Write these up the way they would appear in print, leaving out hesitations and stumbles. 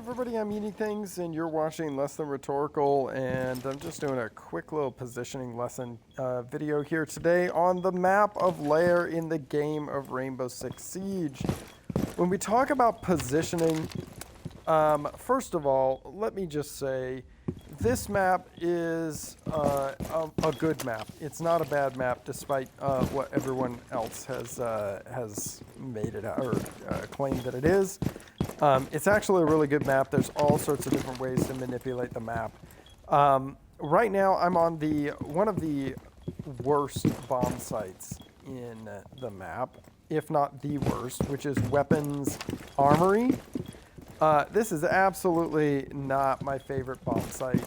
everybody, I'm Eating Things, and you're watching Less Than Rhetorical, and I'm just doing a quick little positioning lesson video here today on the map of Lair in the game of Rainbow Six Siege. When we talk about positioning, first of all, let me just say, this map is a good map. It's not a bad map, despite what everyone else has made it or claimed that it is. It's actually a really good map. There's all sorts of different ways to manipulate the map. Right now, I'm on one of the worst bomb sites in the map, if not the worst, which is Weapons Armory. This is absolutely not my favorite bomb site,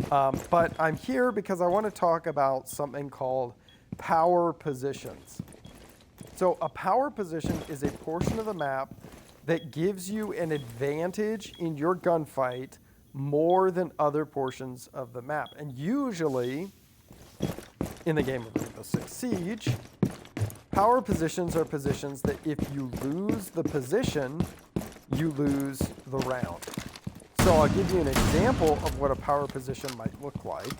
but I'm here because I want to talk about something called power positions. So a power position is a portion of the map that gives you an advantage in your gunfight more than other portions of the map. And usually, in the game of Rainbow Six Siege, power positions are positions that if you lose the position, you lose the round. So I'll give you an example of what a power position might look like.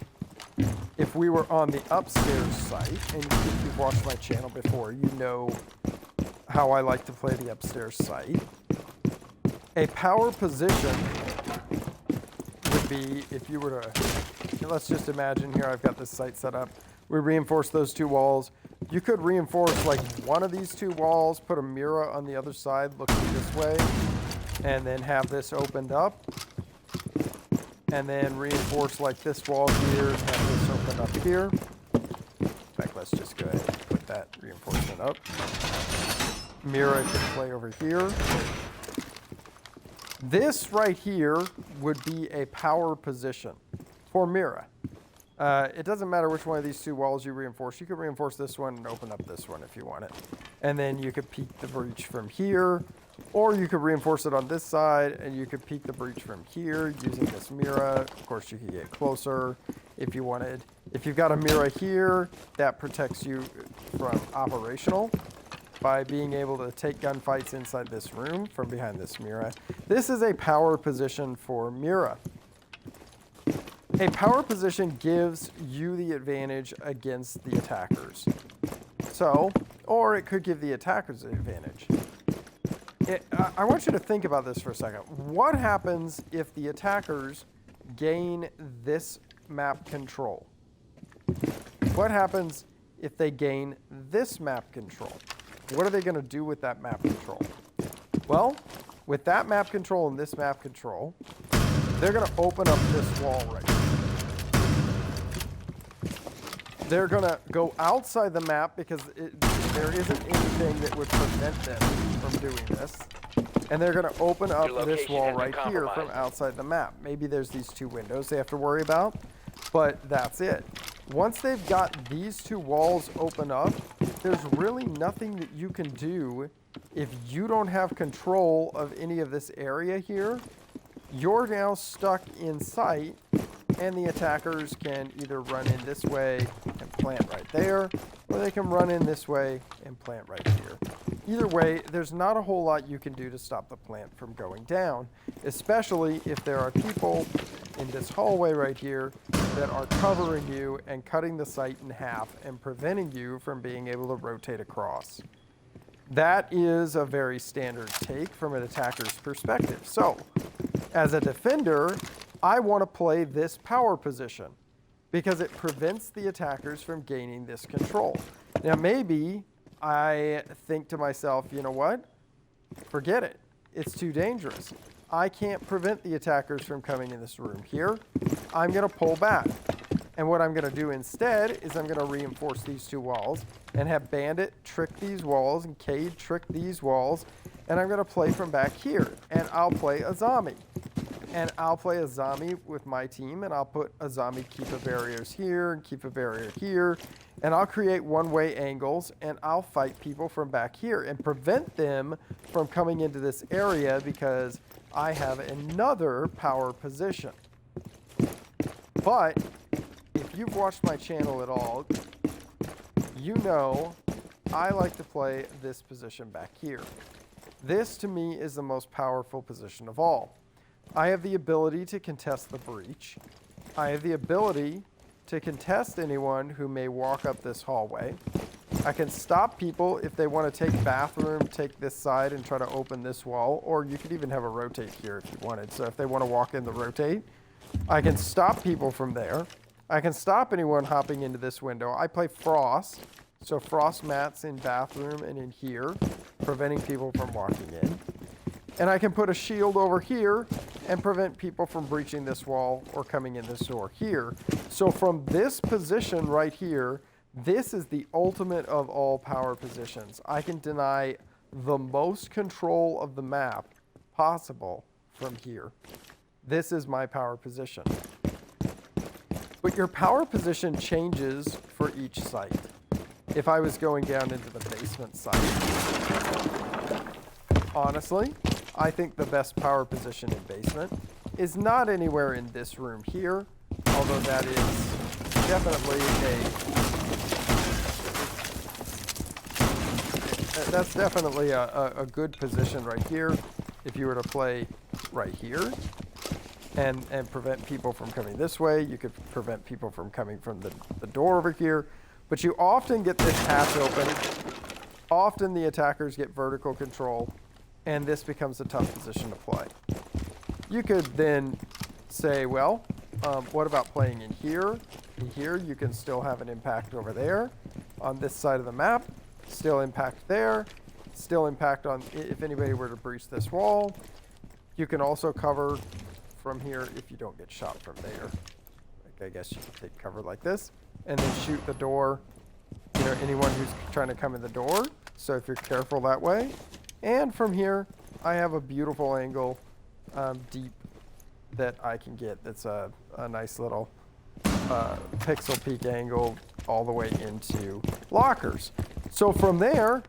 If we were on the upstairs site, and if you've watched my channel before, you know how I like to play the upstairs site. A power position would be if you were to, let's just imagine here I've got this site set up. We reinforce those two walls. You could reinforce like one of these two walls, put a mirror on the other side looking this way, and then have this opened up. And then reinforce like this wall here and have this opened up here. In fact, let's just go ahead and put that reinforcement up. Mirror can play over here. This right here would be a power position for Mira. It doesn't matter which one of these two walls you reinforce. You could reinforce this one and open up this one if you want it. And then you could peek the breach from here, or you could reinforce it on this side and you could peek the breach from here using this Mira. Of course, you could get closer if you wanted. If you've got a Mira here, that protects you from operational by being able to take gunfights inside this room from behind this Mira. This is a power position for Mira. A power position gives you the advantage against the attackers. So, or it could give the attackers the advantage. I want you to think about this for a second. What happens if the attackers gain this map control? What happens if they gain this map control? What are they going to do with that map control? Well, with that map control and this map control, they're going to open up this wall right here. They're going to go outside the map because there isn't anything that would prevent them from doing this. And they're going to open up this wall right here from outside the map. Maybe there's these two windows they have to worry about, but that's it. Once they've got these two walls open up, there's really nothing that you can do if you don't have control of any of this area here. You're now stuck in sight, and the attackers can either run in this way and plant right there, or they can run in this way and plant right here. Either way, there's not a whole lot you can do to stop the plant from going down, especially if there are people in this hallway right here that are covering you and cutting the site in half and preventing you from being able to rotate across. That is a very standard take from an attacker's perspective. So, as a defender, I want to play this power position because it prevents the attackers from gaining this control. Now, maybe I think to myself, you know what? Forget it. It's too dangerous. I can't prevent the attackers from coming in this room here. I'm going to pull back. And what I'm going to do instead is I'm going to reinforce these two walls and have Bandit trick these walls and Cade trick these walls. And I'm going to play from back here. And I'll play a zombie. And I'll play a zombie with my team, and I'll put a zombie keep-a barriers here and keep a barrier here. And I'll create one-way angles, and I'll fight people from back here and prevent them from coming into this area because I have another power position. But if you've watched my channel at all, you know I like to play this position back here. This, to me, is the most powerful position of all. I have the ability to contest the breach. I have the ability to contest anyone who may walk up this hallway. I can stop people if they want to take bathroom, take this side and try to open this wall, or you could even have a rotate here if you wanted. So if they want to walk in the rotate, I can stop people from there. I can stop anyone hopping into this window. I play frost, so frost mats in bathroom and in here, preventing people from walking in. And I can put a shield over here and prevent people from breaching this wall or coming in this door here. So from this position right here, this is the ultimate of all power positions. I can deny the most control of the map possible from here. This is my power position. But your power position changes for each site. If I was going down into the basement site, honestly, I think the best power position in basement is not anywhere in this room here, although that is definitely that's definitely a good position right here. If you were to play right here and prevent people from coming this way, you could prevent people from coming from the door over here. But you often get this hatch open. Often the attackers get vertical control, and this becomes a tough position to play. You could then say, well, what about playing in here? In here, you can still have an impact over there. On this side of the map, still impact there. Still impact on if anybody were to breach this wall. You can also cover from here if you don't get shot from there. Like I guess you could take cover like this and then shoot the door, anyone who's trying to come in the door. So if you're careful that way. And from here, I have a beautiful angle deep that I can get. That's a nice little pixel peak angle all the way into lockers. So from there,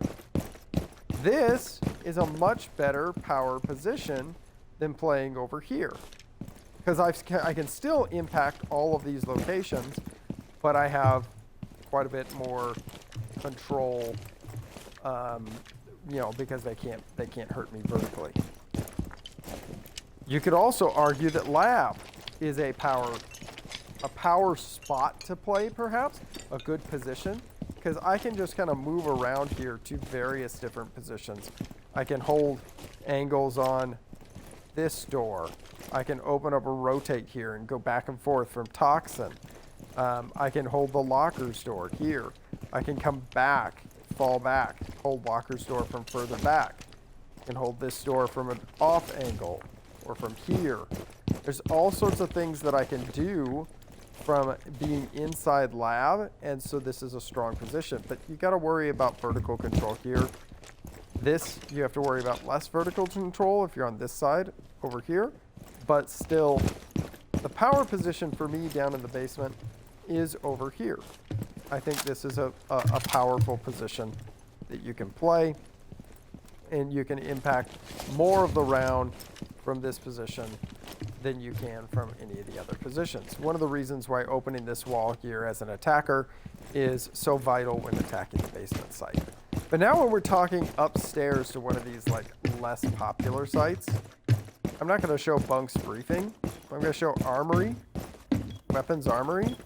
this is a much better power position than playing over here. Because I can still impact all of these locations, but I have quite a bit more control, because they can't hurt me vertically. You could also argue that lab is a power spot to play, perhaps, a good position, because I can just kind of move around here to various different positions. I can hold angles on this door. I can open up a rotate here and go back and forth from toxin. I can hold the lockers door here. I can come back, fall back, hold lockers door from further back. I can hold this door from an off angle or from here. There's all sorts of things that I can do from being inside lab, and so this is a strong position. But you got to worry about vertical control here. This, you have to worry about less vertical control if you're on this side over here. But still, the power position for me down in the basement is over here. I think this is a powerful position that you can play, and you can impact more of the round from this position than you can from any of the other positions. One of the reasons why opening this wall here as an attacker is so vital when attacking the basement site. But now when we're talking upstairs to one of these like less popular sites, I'm not going to show Bunk's briefing. I'm going to show armory, weapons armory.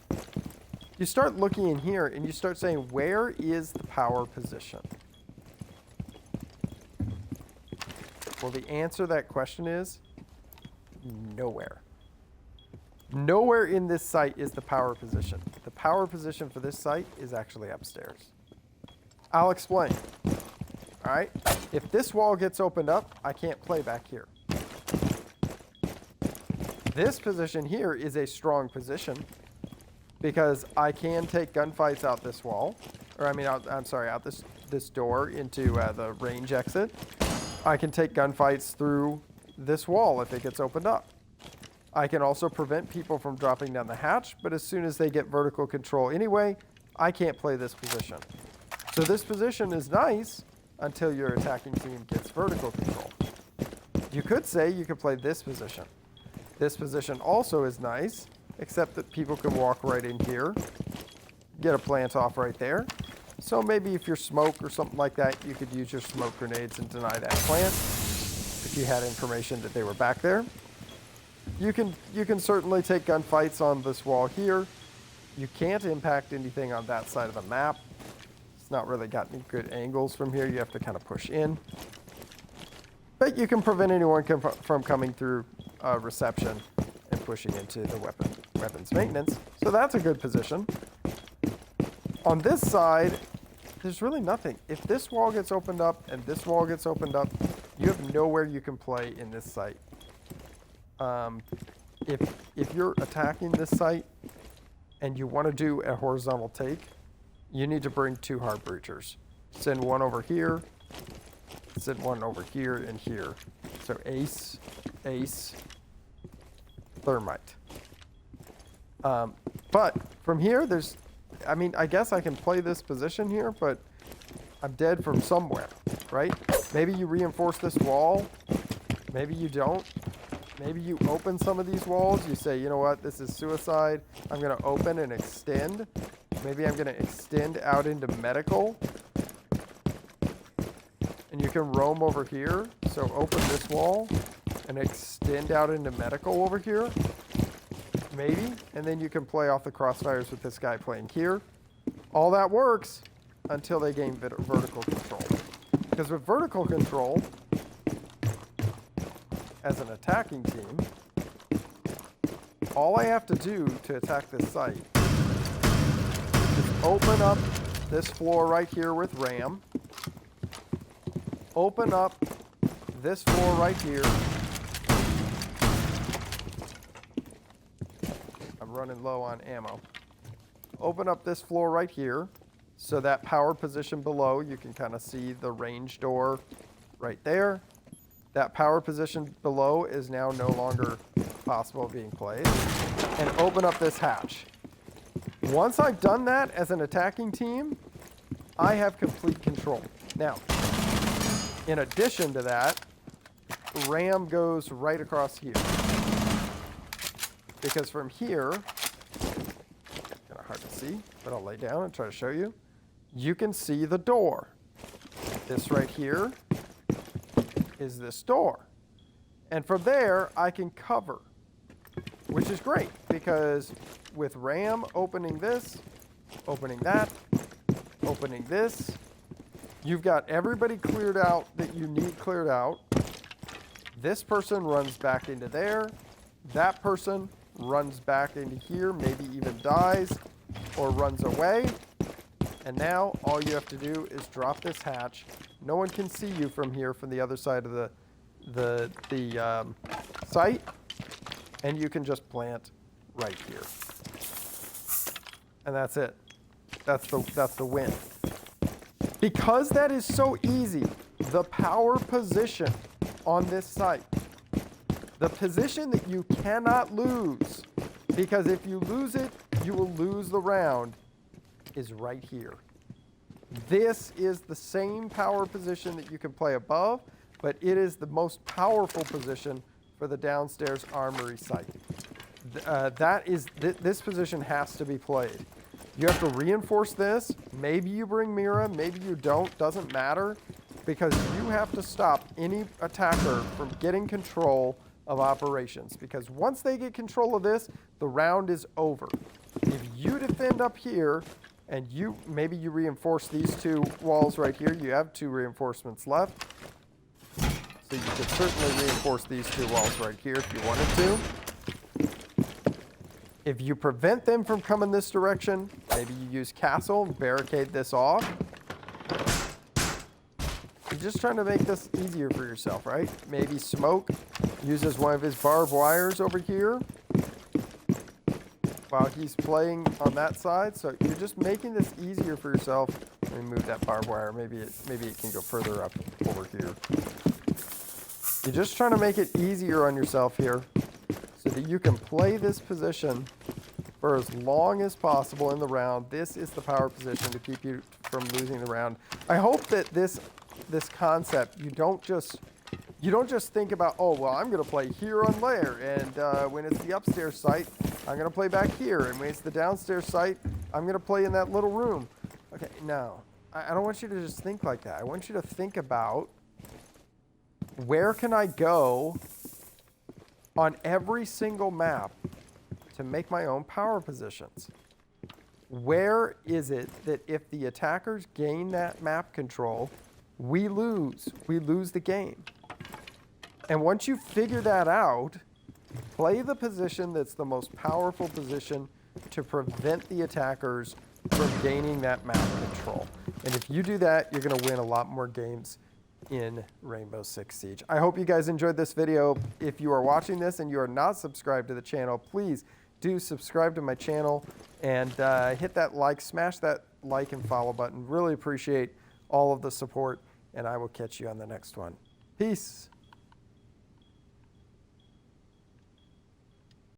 You start looking in here and you start saying, where is the power position? Well, the answer to that question is nowhere. Nowhere in this site is the power position. The power position for this site is actually upstairs. I'll explain. All right? If this wall gets opened up, I can't play back here. This position here is a strong position because I can take gunfights out this wall, or out this door into the range exit. I can take gunfights through this wall if it gets opened up. I can also prevent people from dropping down the hatch, but as soon as they get vertical control anyway, I can't play this position. So this position is nice until your attacking team gets vertical control. You could say you could play this position. This position also is nice, except that people can walk right in here, get a plant off right there. So maybe if you're smoke or something like that, you could use your smoke grenades and deny that plant if you had information that they were back there. You can certainly take gunfights on this wall here. You can't impact anything on that side of the map. It's not really got any good angles from here. You have to kind of push in. But you can prevent anyone from coming through reception and pushing into the weapons maintenance. So that's a good position. On this side, there's really nothing. If this wall gets opened up and this wall gets opened up, you have nowhere you can play in this site. If you're attacking this site and you want to do a horizontal take, you need to bring 2 hard breachers. Send one over here, send one over here and here. So ace, ace, thermite. But from here, I mean, I guess I can play this position here, but I'm dead from somewhere, right? Maybe you reinforce this wall. Maybe you don't. Maybe you open some of these walls. You say, you know what, this is suicide. I'm going to open and extend. Maybe I'm going to extend out into medical. And you can roam over here. So open this wall and extend out into medical over here. Maybe. And then you can play off the crossfires with this guy playing here. All that works until they gain vertical control. Because with vertical control, as an attacking team, all I have to do to attack this site is open up this floor right here with RAM, open up this floor right here. I'm running low on ammo. Open up this floor right here, so that power position below, you can kind of see the range door right there. That power position below is now no longer possible of being played. And open up this hatch. Once I've done that as an attacking team, I have complete control. Now, in addition to that, RAM goes right across here. Because from here, kind of hard to see, but I'll lay down and try to show you. You can see the door. This right here is this door. And from there, I can cover, which is great because with RAM opening this, opening that, opening this, you've got everybody cleared out that you need cleared out. This person runs back into there. That person runs back into here, maybe even dies or runs away. And now all you have to do is drop this hatch. No one can see you from here, from the other side of the site, and you can just plant right here. And that's it. That's the win. Because that is so easy, the power position on this site, the position that you cannot lose, because if you lose it, you will lose the round, is right here. This is the same power position that you can play above, but it is the most powerful position for the downstairs armory site. This position has to be played. You have to reinforce this. Maybe you bring Mira, maybe you don't, doesn't matter, because you have to stop any attacker from getting control of operations, because once they get control of this, the round is over. If you defend up here, and maybe you reinforce these 2 walls right here. You have 2 reinforcements left. So you could certainly reinforce these 2 walls right here if you wanted to. If you prevent them from coming this direction, maybe you use castle and barricade this off. You're just trying to make this easier for yourself, right? Maybe Smoke uses one of his barbed wires over here while he's playing on that side. So you're just making this easier for yourself. Let me move that barbed wire. Maybe it can go further up over here. You're just trying to make it easier on yourself here so that you can play this position for as long as possible in the round. This is the power position to keep you from losing the round. I hope that this concept, you don't just think about, oh, well, I'm going to play here on Lair, and when it's the upstairs site, I'm going to play back here, and when it's the downstairs site, I'm going to play in that little room. Okay, no. I don't want you to just think like that. I want you to think about, where can I go on every single map to make my own power positions. Where is it that if the attackers gain that map control, we lose? We lose the game. And once you figure that out, play the position that's the most powerful position to prevent the attackers from gaining that map control. And if you do that, you're going to win a lot more games in Rainbow Six Siege. I hope you guys enjoyed this video. If you are watching this and you are not subscribed to the channel, please do subscribe to my channel and hit that like, smash that like and follow button. Really appreciate all of the support, and I will catch you on the next one. Peace.